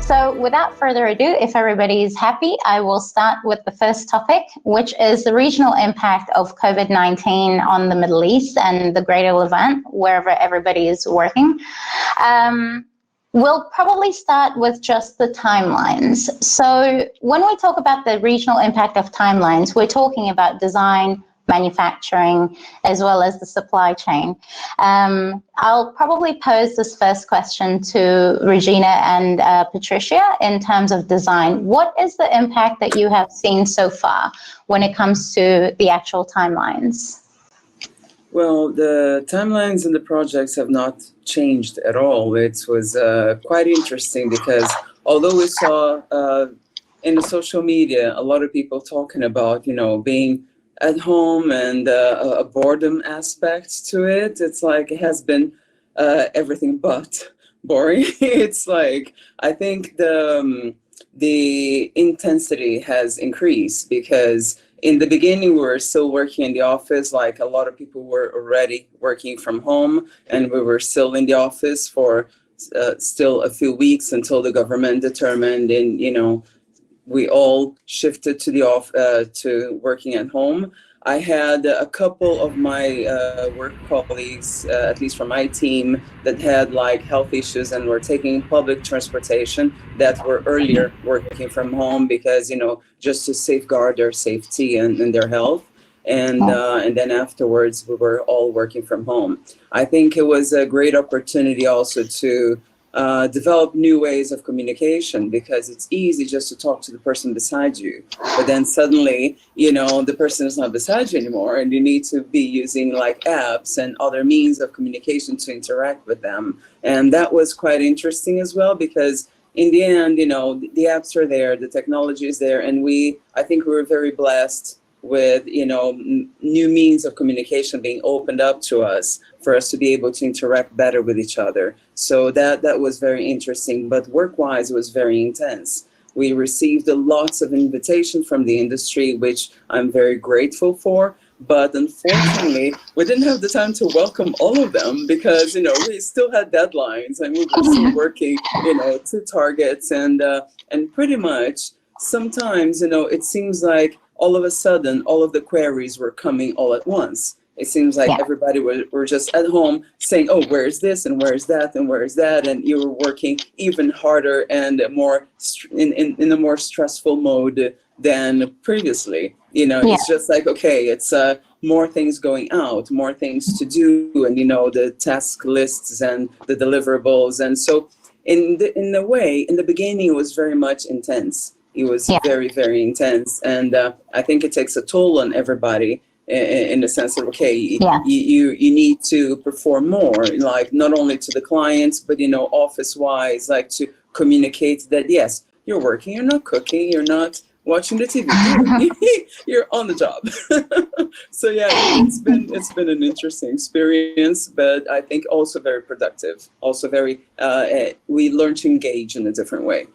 So without further ado, if everybody is happy, I will start with the first topic, which is the regional impact of COVID-19 on the Middle East and the Greater Levant, wherever everybody is working. We'll probably start with just the timelines. So when we talk about the regional impact of timelines, we're talking about design, manufacturing, as well as the supply chain. I'll probably pose this first question to Regina and Patricia in terms of design. What is the impact that you have seen so far when it comes to the actual timelines? Well, the timelines and the projects have not changed at all. It was quite interesting because although we saw in the social media a lot of people talking about, being at home and a boredom aspect to it, it's like it has been everything but boring. It's like I think the intensity has increased because in the beginning we were still working in the office, like a lot of people were already working from home, and we were still in the office for still a few weeks until the government determined, and we all shifted to to working at home. I had a couple of my work colleagues, at least from my team, that had like health issues and were taking public transportation that were earlier working from home because, just to safeguard their safety and their health. And then afterwards, we were all working from home. I think it was a great opportunity also to develop new ways of communication, because it's easy just to talk to the person beside you, but then suddenly the person is not beside you anymore, and you need to be using like apps and other means of communication to interact with them. And that was quite interesting as well, because in the end, the apps are there, the technology is there, and I think we were very blessed with new means of communication being opened up to us for us to be able to interact better with each other. So that was very interesting, but work-wise it was very intense. We received lots of invitations from the industry, which I'm very grateful for, but unfortunately we didn't have the time to welcome all of them because we still had deadlines and we were still working to targets, and pretty much sometimes it seems like all of a sudden, all of the queries were coming all at once. It seems like everybody were just at home saying, oh, where's this and where's that and where's that? And you were working even harder and more in a more stressful mode than previously. It's just like, okay, it's more things going out, more things to do, and the task lists and the deliverables. And so in a way, in the beginning, it was very much intense. It was very, very intense. And I think it takes a toll on everybody in the sense of, okay, you need to perform more, like not only to the clients, but, office-wise, like to communicate that, yes, you're working, you're not cooking, you're not watching the TV, you're on the job. So, it's been an interesting experience, but I think also very productive, also very, we learn to engage in a different way.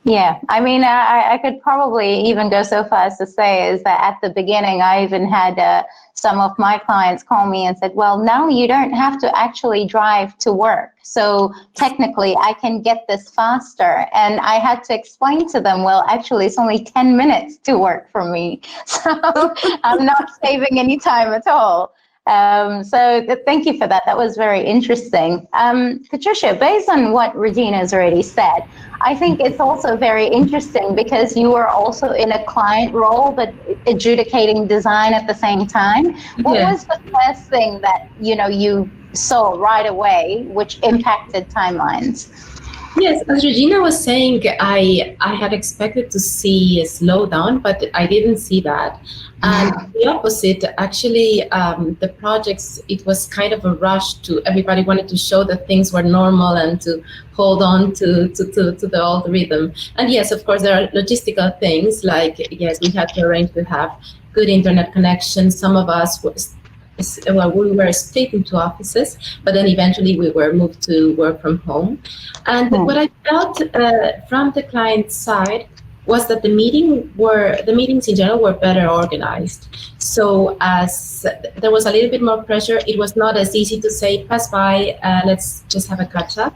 Yeah, I mean, I could probably even go so far as to say is that at the beginning, I even had some of my clients call me and said, well, now you don't have to actually drive to work. So technically, I can get this faster. And I had to explain to them, well, actually, it's only 10 minutes to work for me. So I'm not saving any time at all. So thank you for that. That was very interesting. Patricia, based on what Regina has already said, I think it's also very interesting because you were also in a client role, but adjudicating design at the same time. What was the first thing that, you saw right away, which impacted timelines? Yes, as Regina was saying, I had expected to see a slowdown, but I didn't see that. And the opposite, actually, the projects, it was kind of a rush to, everybody wanted to show that things were normal and to hold on to the old rhythm. And yes, of course, there are logistical things like, yes, we had to arrange to have good internet connection. Some of us we were split into offices, but then eventually we were moved to work from home. And what I felt from the client side was that the meetings in general were better organized. So as there was a little bit more pressure, it was not as easy to say, pass by, let's just have a catch up.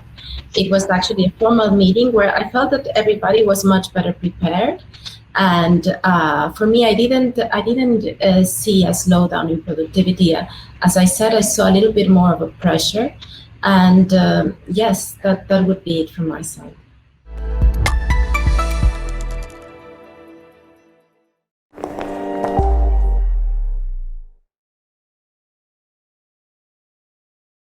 It was actually a formal meeting where I felt that everybody was much better prepared. And for me, I didn't see a slowdown in productivity. As I said, I saw a little bit more of a pressure. And yes, that would be it from my side.